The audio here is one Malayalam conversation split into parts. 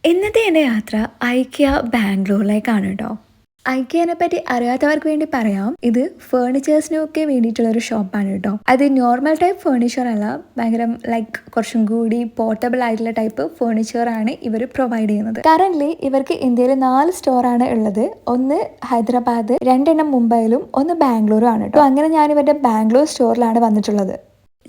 ഇന്നത്തെ എൻ്റെ യാത്ര ഐക്യ ബാംഗ്ലൂരിലേക്കാണ് കേട്ടോ. ഐക്യനെ പറ്റി അറിയാത്തവർക്ക് വേണ്ടി പറയാം, ഇത് ഫേർണിച്ചേഴ്സിനൊക്കെ വേണ്ടിയിട്ടുള്ള ഒരു ഷോപ്പാണ് കേട്ടോ. അത് നോർമൽ ടൈപ്പ് ഫേർണിച്ചർ അല്ല, ഭയങ്കര കുറച്ചും കൂടി പോർട്ടബിൾ ആയിട്ടുള്ള ടൈപ്പ് ഫേർണിച്ചർ ആണ് ഇവർ പ്രൊവൈഡ് ചെയ്യുന്നത്. കറന്റ് ഇവർക്ക് ഇന്ത്യയിൽ 4 സ്റ്റോറാണ് ഉള്ളത്. ഒന്ന് ഹൈദരാബാദ്, 2 മുംബൈയിലും, ഒന്ന് ബാംഗ്ലൂരും ആണ് കേട്ടോ. അങ്ങനെ ഞാൻ ഇവരുടെ ബാംഗ്ലൂർ സ്റ്റോറിലാണ് വന്നിട്ടുള്ളത്.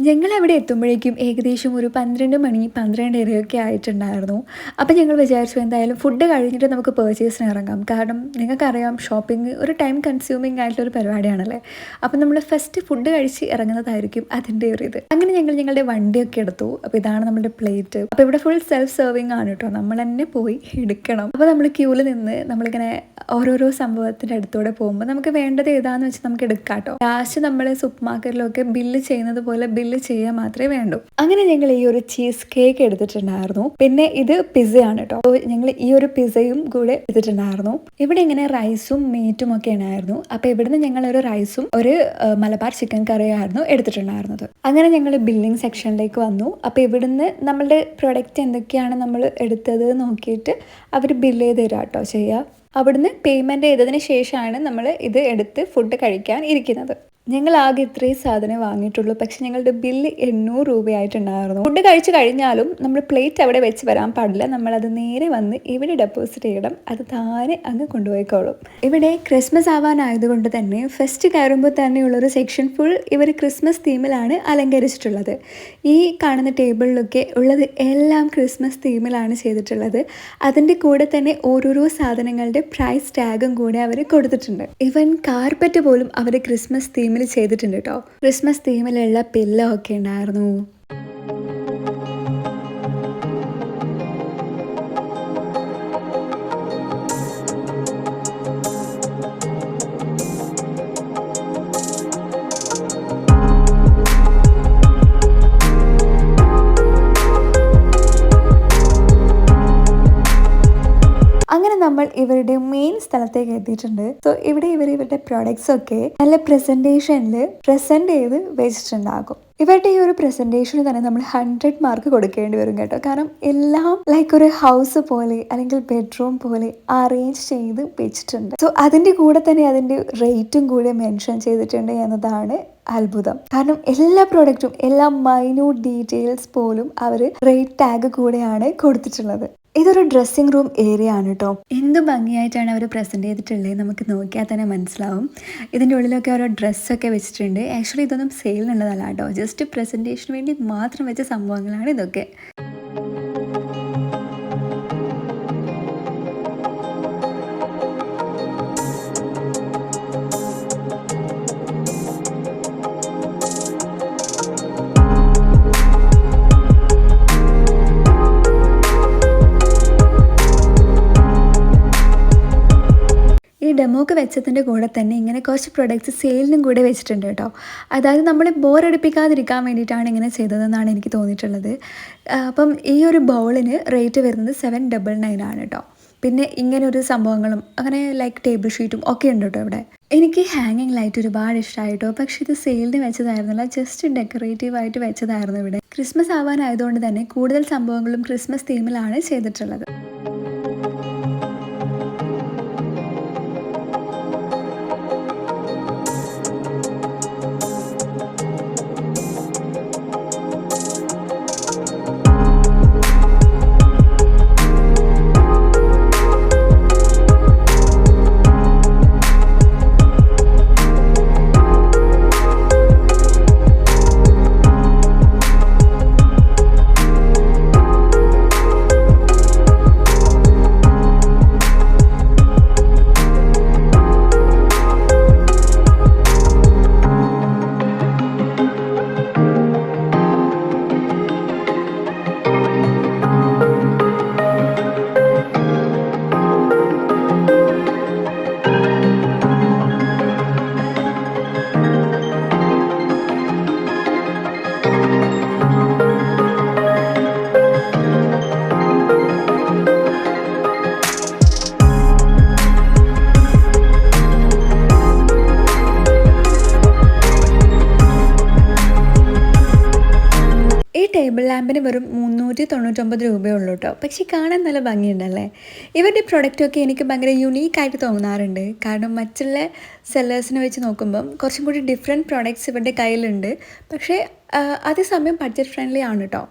ഞങ്ങൾ അവിടെ എത്തുമ്പോഴേക്കും ഏകദേശം ഒരു 12 മണി 12:30 ആയിട്ടുണ്ടായിരുന്നു. അപ്പം ഞങ്ങൾ വിചാരിച്ചു എന്തായാലും ഫുഡ് കഴിഞ്ഞിട്ട് നമുക്ക് പർച്ചേസിന് ഇറങ്ങാം. കാരണം നിങ്ങൾക്കറിയാം, ഷോപ്പിംഗ് ഒരു ടൈം കൺസ്യൂമിങ് ആയിട്ടുള്ളൊരു പരിപാടിയാണല്ലേ. അപ്പം നമ്മൾ ഫസ്റ്റ് ഫുഡ് കഴിച്ച് ഇറങ്ങുന്നതായിരിക്കും അതിൻ്റെ ഒരു ഇത്. അങ്ങനെ ഞങ്ങളുടെ വണ്ടിയൊക്കെ എടുത്തു. അപ്പോൾ ഇതാണ് നമ്മുടെ പ്ലേറ്റ്. അപ്പോൾ ഇവിടെ ഫുൾ സെൽഫ് സെർവിങ് ആണ് കേട്ടോ, നമ്മൾ തന്നെ പോയി എടുക്കണം. അപ്പോൾ നമ്മൾ ക്യൂവിൽ നിന്ന് നമ്മളിങ്ങനെ ഓരോരോ സംഭവത്തിൻ്റെ അടുത്തൂടെ പോകുമ്പോൾ നമുക്ക് വേണ്ടത് ഏതാണെന്ന് വെച്ചാൽ നമുക്ക് എടുക്കാം കേട്ടോ. ലാസ്റ്റ് നമ്മൾ സൂപ്പർ മാർക്കറ്റിലൊക്കെ ബില്ല് ചെയ്യുന്നത് പോലെ ബില്ല് ചെയ്യാൻ മാത്രമേ വേണ്ടൂ. അങ്ങനെ ഞങ്ങൾ ഈ ഒരു ചീസ് കേക്ക് എടുത്തിട്ടുണ്ടായിരുന്നു. പിന്നെ ഇത് പിസ്സയാണ് കേട്ടോ. ഞങ്ങൾ ഈ ഒരു പിസ്സയും കൂടെ എടുത്തിട്ടുണ്ടായിരുന്നു. ഇവിടെ ഇങ്ങനെ റൈസും മീറ്റും ഒക്കെ ഉണ്ടായിരുന്നു. അപ്പൊ ഇവിടുന്ന് ഞങ്ങൾ ഒരു റൈസും ഒരു മലബാർ ചിക്കൻ കറിയായിരുന്നു എടുത്തിട്ടുണ്ടായിരുന്നത്. അങ്ങനെ ഞങ്ങൾ ബില്ലിംഗ് സെക്ഷനിലേക്ക് വന്നു. അപ്പൊ ഇവിടുന്ന് നമ്മളുടെ പ്രൊഡക്റ്റ് എന്തൊക്കെയാണ് നമ്മൾ എടുത്തത് നോക്കിയിട്ട് അവർ ബില്ല് ചെയ്ത് തരാം കേട്ടോ ചെയ്യുക. അവിടുന്ന് പേയ്മെന്റ് ചെയ്തതിന് ശേഷമാണ് നമ്മൾ ഇത് എടുത്ത് ഫുഡ് കഴിക്കാൻ ഇരിക്കുന്നത്. ഞങ്ങൾ ആകെ ഇത്രയും സാധനം വാങ്ങിയിട്ടുള്ളൂ. പക്ഷെ ഞങ്ങളുടെ ബില്ല് 800 രൂപയായിട്ടുണ്ടായിരുന്നു. ഫുഡ് കഴിച്ചു കഴിഞ്ഞാലും നമ്മൾ പ്ലേറ്റ് അവിടെ വെച്ച് വരാൻ പാടില്ല. നമ്മളത് നേരെ വന്ന് ഇവിടെ ഡെപ്പോസിറ്റ് ചെയ്യണം. അത് താനെ അങ്ങ് കൊണ്ടുപോയിക്കോളും. ഇവിടെ ക്രിസ്മസ് ആവാനായതുകൊണ്ട് തന്നെ ഫസ്റ്റ് കയറുമ്പോൾ തന്നെയുള്ളൊരു സെക്ഷൻ ഫുൾ ഇവർ ക്രിസ്മസ് തീമിലാണ് അലങ്കരിച്ചിട്ടുള്ളത്. ഈ കാണുന്ന ടേബിളിലൊക്കെ ഉള്ളത് എല്ലാം ക്രിസ്മസ് തീമിലാണ് ചെയ്തിട്ടുള്ളത്. അതിൻ്റെ കൂടെ തന്നെ ഓരോരോ സാധനങ്ങളുടെ പ്രൈസ് ടാഗും കൂടെ അവർ കൊടുത്തിട്ടുണ്ട്. ഇവൻ കാർപ്പറ്റ് പോലും അവർ ക്രിസ്മസ് തീമിൽ ചെയ്തിട്ടുണ്ട് കേട്ടോ. ക്രിസ്മസ് തീമിലുള്ള പില്ലോ ഒക്കെ ഉണ്ടായിരുന്നു. അങ്ങനെ നമ്മൾ ഇവരുടെ മെയിൻ സ്ഥലത്തേക്ക് എത്തിയിട്ടുണ്ട്. സോ ഇവിടെ ഇവരുടെ പ്രോഡക്ട്സ് ഒക്കെ നല്ല പ്രസന്റേഷനിൽ പ്രസന്റ് ചെയ്ത് വെച്ചിട്ടുണ്ടാകും. ഇവരുടെ ഈ ഒരു പ്രസന്റേഷന് തന്നെ നമ്മൾ 100 മാർക്ക് കൊടുക്കേണ്ടി വരും കേട്ടോ. കാരണം എല്ലാം ഒരു ഹൗസ് പോലെ അല്ലെങ്കിൽ ബെഡ്റൂം പോലെ അറേഞ്ച് ചെയ്ത് വെച്ചിട്ടുണ്ട്. സോ അതിന്റെ കൂടെ തന്നെ അതിന്റെ റേറ്റും കൂടെ മെൻഷൻ ചെയ്തിട്ടുണ്ട് എന്നതാണ് അത്ഭുതം. കാരണം എല്ലാ പ്രോഡക്റ്റും എല്ലാ മൈന്യൂട്ട് ഡീറ്റെയിൽസ് പോലും അവർ റേറ്റ് ടാഗ് കൂടെയാണ് കൊടുത്തിട്ടുള്ളത്. ഇതൊരു ഡ്രസ്സിംഗ് റൂം ഏരിയ ആണ് കേട്ടോ. എന്ത് ഭംഗിയായിട്ടാണ് അവർ പ്രസന്റ് ചെയ്തിട്ടുള്ളത് നമുക്ക് നോക്കിയാൽ തന്നെ മനസ്സിലാവും. ഇതിൻ്റെ ഉള്ളിലൊക്കെ ഓരോ ഡ്രസ്സൊക്കെ വെച്ചിട്ടുണ്ട്. ആക്ച്വലി ഇതൊന്നും സെയിലിനുള്ളതല്ല കേട്ടോ, ജസ്റ്റ് പ്രസന്റേഷന് വേണ്ടി മാത്രം വെച്ച സംഭവങ്ങളാണ് ഇതൊക്കെ. ഡെമോക്ക് വെച്ചതിൻ്റെ കൂടെ തന്നെ ഇങ്ങനെ കുറച്ച് പ്രൊഡക്ട്സ് സെയിലിനും കൂടെ വെച്ചിട്ടുണ്ട് കേട്ടോ. അതായത് നമ്മൾ ബോറടിപ്പിക്കാതിരിക്കാൻ വേണ്ടിയിട്ടാണ് ഇങ്ങനെ ചെയ്തതെന്നാണ് എനിക്ക് തോന്നിയിട്ടുള്ളത്. അപ്പം ഈ ഒരു ബൗളിന് റേറ്റ് വരുന്നത് 799 ആണ് കേട്ടോ. പിന്നെ ഇങ്ങനെ ഒരു സംഭവങ്ങളും അങ്ങനെ ടേബിൾ ഷീറ്റും ഒക്കെ ഉണ്ട് കേട്ടോ ഇവിടെ. എനിക്ക് ഹാങ്ങിങ് ലൈറ്റ് ഒരുപാട് ഇഷ്ടമായിട്ടോ. പക്ഷെ ഇത് സെയിലിന് വെച്ചതായിരുന്നില്ല, ജസ്റ്റ് ഡെക്കറേറ്റീവ് ആയിട്ട് വെച്ചതായിരുന്നു ഇവിടെ. ക്രിസ്മസ് ആവാനായതുകൊണ്ട് തന്നെ കൂടുതൽ സംഭവങ്ങളും ക്രിസ്മസ് തീമിലാണ് ചെയ്തിട്ടുള്ളത്. ലാമ്പിന് വെറും 399 രൂപയേ ഉള്ളൂ കേട്ടോ. പക്ഷേ കാണാൻ നല്ല ഭംഗിയുണ്ടല്ലേ. ഇവരുടെ പ്രൊഡക്റ്റൊക്കെ എനിക്ക് ഭയങ്കര യുണീക്കായിട്ട് തോന്നാറുണ്ട്. കാരണം മറ്റുള്ള സെല്ലേഴ്സിനെ വെച്ച് നോക്കുമ്പം കുറച്ചും കൂടി ഡിഫറെൻറ്റ് പ്രൊഡക്ട്സ് ഇവരുടെ കയ്യിലുണ്ട്. പക്ഷേ അതേസമയം ബഡ്ജറ്റ് ഫ്രണ്ട്ലി ആണ് കേട്ടോ.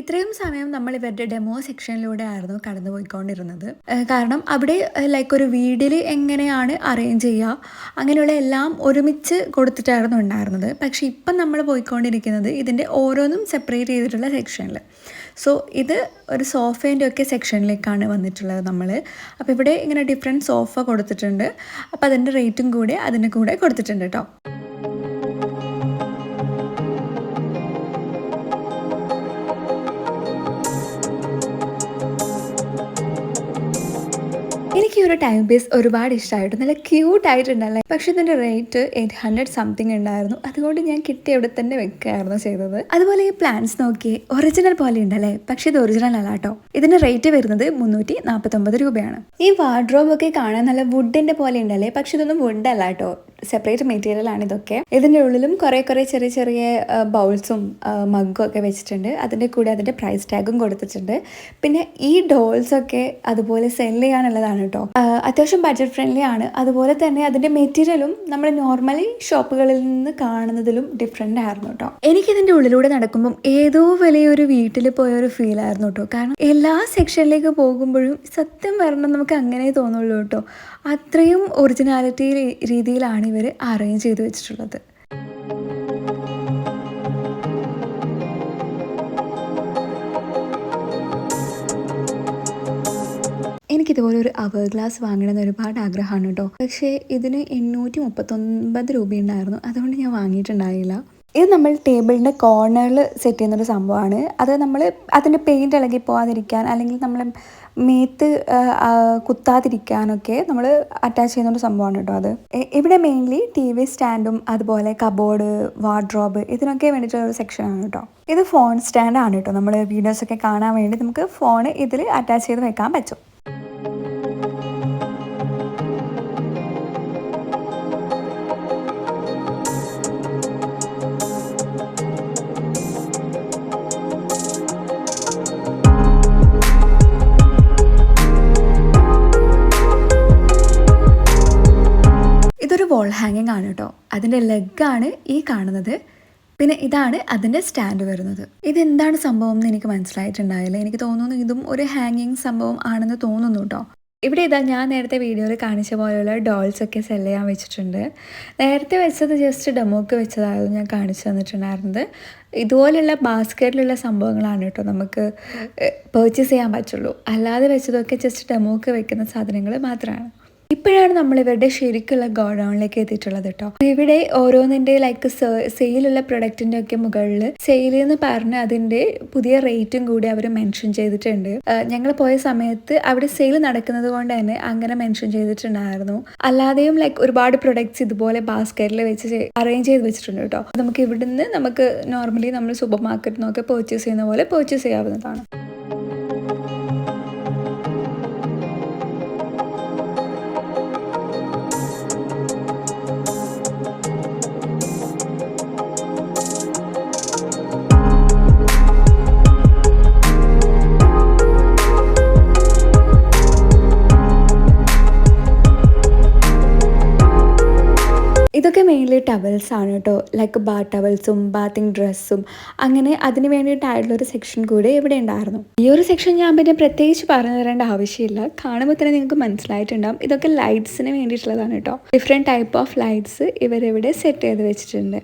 ഇത്രയും സമയം നമ്മൾ ഇവരുടെ ഡെമോ സെക്ഷനിലൂടെ ആയിരുന്നു കടന്നു പോയിക്കൊണ്ടിരുന്നത്. കാരണം അവിടെ ലൈക്ക് ഒരു വീടിൽ എങ്ങനെയാണ് അറേഞ്ച് ചെയ്യുക അങ്ങനെയുള്ള എല്ലാം ഒരുമിച്ച് കൊടുത്തിട്ടായിരുന്നു ഉണ്ടായിരുന്നത്. പക്ഷേ ഇപ്പം നമ്മൾ പോയിക്കൊണ്ടിരിക്കുന്നത് ഇതിൻ്റെ ഓരോന്നും സെപ്പറേറ്റ് ചെയ്തിട്ടുള്ള സെക്ഷനിൽ. സോ ഇത് ഒരു സോഫേൻ്റെ ഒക്കെ സെക്ഷനിലേക്കാണ് വന്നിട്ടുള്ളത് നമ്മൾ. അപ്പോൾ ഇവിടെ ഇങ്ങനെ ഡിഫറെൻറ്റ് സോഫ കൊടുത്തിട്ടുണ്ട്. അപ്പോൾ അതിൻ്റെ റേറ്റും കൂടെ അതിൻ്റെ കൂടെ കൊടുത്തിട്ടുണ്ട് കേട്ടോ. എനിക്ക് ഈ ഒരു ടൈം പീസ് ഒരുപാട് ഇഷ്ടമായിട്ട് നല്ല ക്യൂട്ടായിട്ടുണ്ടല്ലേ. പക്ഷെ ഇതിൻ്റെ റേറ്റ് 800 സംതിങ് ഉണ്ടായിരുന്നു. അതുകൊണ്ട് ഞാൻ കിട്ടിയ ഇവിടെ തന്നെ വെക്കുകയായിരുന്നു ചെയ്തത്. അതുപോലെ ഈ പ്ലാന്റ്സ് നോക്കി ഒറിജിനൽ പോലെ ഉണ്ടല്ലേ. പക്ഷെ ഇത് ഒറിജിനൽ അല്ല കേട്ടോ. ഇതിൻ്റെ റേറ്റ് വരുന്നത് 349 രൂപയാണ്. ഈ വാർഡ്രോബ് ഒക്കെ കാണാൻ നല്ല വുഡിൻ്റെ പോലെ ഉണ്ടല്ലേ. പക്ഷെ ഇതൊന്നും വുഡ് അല്ല കേട്ടോ, സെപ്പറേറ്റ് മെറ്റീരിയൽ ആണ് ഇതൊക്കെ. ഇതിൻ്റെ ഉള്ളിലും കുറേ ചെറിയ ചെറിയ ബൗൾസും മഗ്ഗും ഒക്കെ വെച്ചിട്ടുണ്ട്. അതിൻ്റെ കൂടെ അതിൻ്റെ പ്രൈസ് ടാഗും കൊടുത്തിട്ടുണ്ട്. പിന്നെ ഈ ഡോൾസൊക്കെ അതുപോലെ സെല് ചെയ്യാനുള്ളതാണ് കേട്ടോ. അത്യാവശ്യം ബഡ്ജറ്റ് ഫ്രണ്ട്ലി ആണ്. അതുപോലെ തന്നെ അതിൻ്റെ മെറ്റീരിയലും നമ്മൾ നോർമലി ഷോപ്പുകളിൽ നിന്ന് കാണുന്നതിലും ഡിഫറെൻ്റ് ആയിരുന്നു കേട്ടോ. എനിക്കിതിൻ്റെ ഉള്ളിലൂടെ നടക്കുമ്പം ഏതോ വലിയൊരു വീട്ടിൽ പോയൊരു ഫീൽ ആയിരുന്നു കേട്ടോ. കാരണം എല്ലാ സെക്ഷനിലേക്ക് പോകുമ്പോഴും സത്യം പറഞ്ഞാൽ നമുക്ക് അങ്ങനെ തോന്നുള്ളൂ കേട്ടോ. അത്രയും ഒറിജിനാലിറ്റി രീതിയിലാണ് ഇവർ അറേഞ്ച് ചെയ്ത് വെച്ചിട്ടുള്ളത്. എനിക്കിതുപോലെ ഒരു അവർ ഗ്ലാസ് വാങ്ങണമെന്ന് ഒരുപാട് ആഗ്രഹമാണ് കേട്ടോ. പക്ഷേ ഇതിന് 839 രൂപയുണ്ടായിരുന്നു. അതുകൊണ്ട് ഞാൻ വാങ്ങിയിട്ടുണ്ടായില്ല. ഇത് നമ്മൾ ടേബിളിൻ്റെ കോർണറിൽ സെറ്റ് ചെയ്യുന്നൊരു സംഭവമാണ്. അത് നമ്മൾ അതിൻ്റെ പെയിൻറ്റ് ഇളകി പോകാതിരിക്കാൻ അല്ലെങ്കിൽ നമ്മൾ മേത്ത് കുത്താതിരിക്കാനൊക്കെ നമ്മൾ അറ്റാച്ച് ചെയ്യുന്നൊരു സംഭവമാണ് കേട്ടോ. അത് ഇവിടെ മെയിൻലി TV സ്റ്റാൻഡും അതുപോലെ കബോർഡ്, വാർഡ്രോബ് ഇതിനൊക്കെ വേണ്ടിയിട്ടുള്ള ഒരു സെക്ഷനാണ് കേട്ടോ. ഇത് ഫോൺ സ്റ്റാൻഡാണ് കേട്ടോ. നമ്മൾ വീഡിയോസൊക്കെ കാണാൻ വേണ്ടി നമുക്ക് ഫോൺ ഇതിൽ അറ്റാച്ച് ചെയ്ത് വെക്കാൻ പറ്റും. വോൾ ഹാങ്ങിങ് ആണ് കേട്ടോ. അതിൻ്റെ ലെഗാണ് ഈ കാണുന്നത്. പിന്നെ ഇതാണ് അതിൻ്റെ സ്റ്റാൻഡ് വരുന്നത്. ഇതെന്താണ് സംഭവം എന്ന് എനിക്ക് മനസ്സിലായിട്ടുണ്ടായില്ല. എനിക്ക് തോന്നുന്നു ഇതും ഒരു ഹാങ്ങിങ് സംഭവം ആണെന്ന് തോന്നുന്നു കേട്ടോ. ഇവിടെ ഇതാ ഞാൻ നേരത്തെ വീഡിയോയിൽ കാണിച്ച പോലെയുള്ള ഡോൾസൊക്കെ സെല് ചെയ്യാൻ വെച്ചിട്ടുണ്ട്. നേരത്തെ വെച്ചത് ജസ്റ്റ് ഡെമോക്ക് വെച്ചതായിരുന്നു ഞാൻ കാണിച്ചു തന്നിട്ടുണ്ടായിരുന്നത്. ഇതുപോലെയുള്ള ബാസ്ക്കറ്റിലുള്ള സംഭവങ്ങളാണ് കേട്ടോ നമുക്ക് പർച്ചേസ് ചെയ്യാൻ പറ്റുള്ളൂ. അല്ലാതെ വെച്ചതൊക്കെ ജസ്റ്റ് ഡെമോക്ക് വെക്കുന്ന സാധനങ്ങൾ മാത്രമാണ്. ഇപ്പോഴാണ് നമ്മൾ ഇവരുടെ ശരിക്കുള്ള ഗോഡൗണിലേക്ക് എത്തിയിട്ടുള്ളത് കേട്ടോ. ഇവിടെ ഓരോന്നിൻ്റെ ലൈക്ക് സെയിലുള്ള പ്രൊഡക്റ്റിൻ്റെ ഒക്കെ മുകളിൽ സെയിൽ എന്ന് പറഞ്ഞ് അതിൻ്റെ പുതിയ റേറ്റും കൂടി അവർ മെൻഷൻ ചെയ്തിട്ടുണ്ട്. ഞങ്ങൾ പോയ സമയത്ത് അവിടെ സെയിൽ നടക്കുന്നത് കൊണ്ട് തന്നെ അങ്ങനെ മെൻഷൻ ചെയ്തിട്ടുണ്ടായിരുന്നു. അല്ലാതെയും ലൈക്ക് ഒരുപാട് പ്രൊഡക്ട്സ് ഇതുപോലെ ബാസ്ക്കറ്റിൽ വെച്ച് അറേഞ്ച് ചെയ്ത് വെച്ചിട്ടുണ്ട് കേട്ടോ. നമുക്ക് ഇവിടുന്ന് നമുക്ക് നോർമലി നമ്മൾ സൂപ്പർ മാർക്കറ്റിൽ നിന്നൊക്കെ പർച്ചേസ് ചെയ്യുന്ന പോലെ പർച്ചേസ് ചെയ്യാവുന്നതാണ്. ഇതൊക്കെ മെയിൻലി ടവൽസ് ആണ് കേട്ടോ. ലൈക്ക് ബാത്ത് ടവൽസും ബാത്തിങ് ഡ്രസ്സും അങ്ങനെ അതിന് വേണ്ടിയിട്ടായിട്ടുള്ളൊരു സെക്ഷൻ കൂടെ ഇവിടെ ഉണ്ടായിരുന്നു. ഈ ഒരു സെക്ഷൻ ഞാൻ പിന്നെ പ്രത്യേകിച്ച് പറഞ്ഞു തരേണ്ട ആവശ്യമില്ല. കാണുമ്പോൾ തന്നെ നിങ്ങൾക്ക് മനസ്സിലായിട്ടുണ്ടാകും. ഇതൊക്കെ ലൈറ്റ്സിന് വേണ്ടിയിട്ടുള്ളതാണ് കേട്ടോ. ഡിഫറെൻറ്റ് ടൈപ്പ് ഓഫ് ലൈറ്റ്സ് ഇവരിവിടെ സെറ്റ് ചെയ്ത് വെച്ചിട്ടുണ്ട്.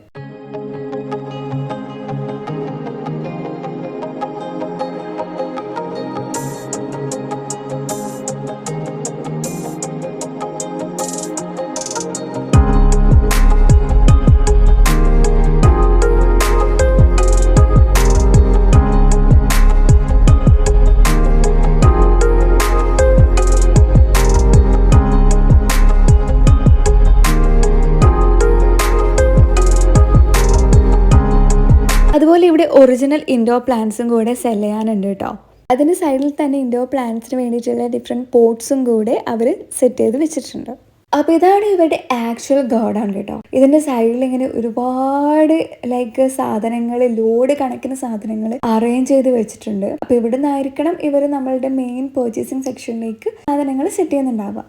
അതുപോലെ ഇവിടെ ഒറിജിനൽ ഇൻഡോർ പ്ലാന്റ്സും കൂടെ സെല് ചെയ്യാനുണ്ട് കേട്ടോ. അതിന് സൈഡിൽ തന്നെ ഇൻഡോർ പ്ലാന്റ്സിന് വേണ്ടിയിട്ടുള്ള ഡിഫറെൻറ്റ് പോട്ട്സും കൂടെ അവർ സെറ്റ് ചെയ്ത് വെച്ചിട്ടുണ്ട്. അപ്പൊ ഇതാണ് ഇവരുടെ ആക്ച്വൽ ഗാർഡാണ് കേട്ടോ. ഇതിന്റെ സൈഡിൽ ഇങ്ങനെ ഒരുപാട് ലൈക്ക് സാധനങ്ങൾ, ലോഡ് കണക്കിന് സാധനങ്ങൾ അറേഞ്ച് ചെയ്ത് വെച്ചിട്ടുണ്ട്. അപ്പൊ ഇവിടെ നിന്നായിരിക്കണം ഇവർ നമ്മളുടെ മെയിൻ പർച്ചേസിങ് സെക്ഷനിലേക്ക് സാധനങ്ങൾ സെറ്റ് ചെയ്യുന്നുണ്ടാവുക.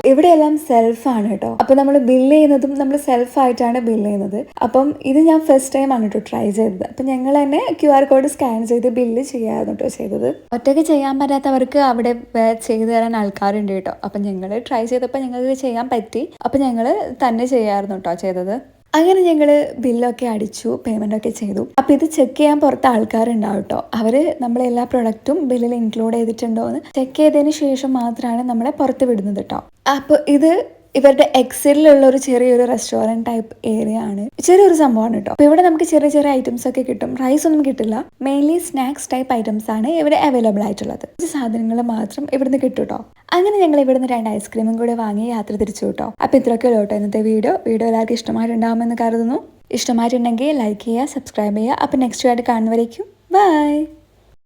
ഇവിടെയെല്ലാം സെൽഫാണ് കേട്ടോ. അപ്പോൾ നമ്മൾ ബില്ല് ചെയ്യുന്നതും നമ്മൾ സെൽഫായിട്ടാണ് ബില്ല് ചെയ്യുന്നത്. അപ്പം ഇത് ഞാൻ ഫസ്റ്റ് ടൈം ആണ് കേട്ടോ ട്രൈ ചെയ്തത്. അപ്പം ഞങ്ങൾ തന്നെ QR കോഡ് സ്കാൻ ചെയ്ത് ബില്ല് ചെയ്യാമായിരുന്നു കേട്ടോ ചെയ്തത്. ഒറ്റയ്ക്ക് ചെയ്യാൻ പറ്റാത്തവർക്ക് അവിടെ ചെയ്തു തരാൻ ആൾക്കാരുണ്ട് കേട്ടോ. അപ്പം ഞങ്ങൾ ട്രൈ ചെയ്തപ്പോൾ ഞങ്ങൾക്ക് ചെയ്യാൻ പറ്റി. അപ്പം ഞങ്ങൾ തന്നെ ചെയ്യാമായിരുന്നു കേട്ടോ ചെയ്തത്. അങ്ങനെ ഞങ്ങൾ ബില്ലൊക്കെ അടിച്ചു, പേയ്മെൻ്റ് ഒക്കെ ചെയ്തു. അപ്പോൾ ഇത് ചെക്ക് ചെയ്യാൻ പുറത്ത് ആൾക്കാരുണ്ടാവും കേട്ടോ. അവർ നമ്മളെല്ലാ പ്രൊഡക്റ്റും ബില്ലിൽ ഇൻക്ലൂഡ് ചെയ്തിട്ടുണ്ടോ എന്ന് ചെക്ക് ചെയ്തതിന് ശേഷം മാത്രമാണ് നമ്മളെ പുറത്ത് വിടുന്നത് കേട്ടോ. അപ്പോൾ ഇത് ഇവരുടെ എക്സിലുള്ള ഒരു ചെറിയൊരു റെസ്റ്റോറൻറ്റ് ടൈപ്പ് ഏരിയ ആണ്. ചെറിയൊരു സംഭവമാണ് കേട്ടോ. അപ്പോൾ ഇവിടെ നമുക്ക് ചെറിയ ചെറിയ ഐറ്റംസ് ഒക്കെ കിട്ടും. റൈസ് ഒന്നും കിട്ടില്ല. മെയിൻലി സ്നാക്സ് ടൈപ്പ് ഐറ്റംസ് ആണ് ഇവിടെ അവൈലബിൾ ആയിട്ടുള്ളത്. സാധനങ്ങൾ മാത്രം ഇവിടുന്ന് കിട്ടും കേട്ടോ. അങ്ങനെ ഞങ്ങൾ ഇവിടുന്ന് 2 ഐസ്ക്രീമും കൂടെ വാങ്ങി യാത്ര തിരിച്ചു കേട്ടോ. അപ്പോൾ ഇത്രയൊക്കെ ഉള്ളൂ കേട്ടോ ഇന്നത്തെ വീഡിയോ എല്ലാവർക്കും ഇഷ്ടമായിട്ടുണ്ടാകുമെന്ന് കരുതുന്നു. ഇഷ്ടമായിട്ടുണ്ടെങ്കിൽ ലൈക്ക് ചെയ്യുക, സബ്സ്ക്രൈബ് ചെയ്യുക. അപ്പോൾ നെക്സ്റ്റ് ആയിട്ട് കാണുന്നവരേക്കും ബൈ.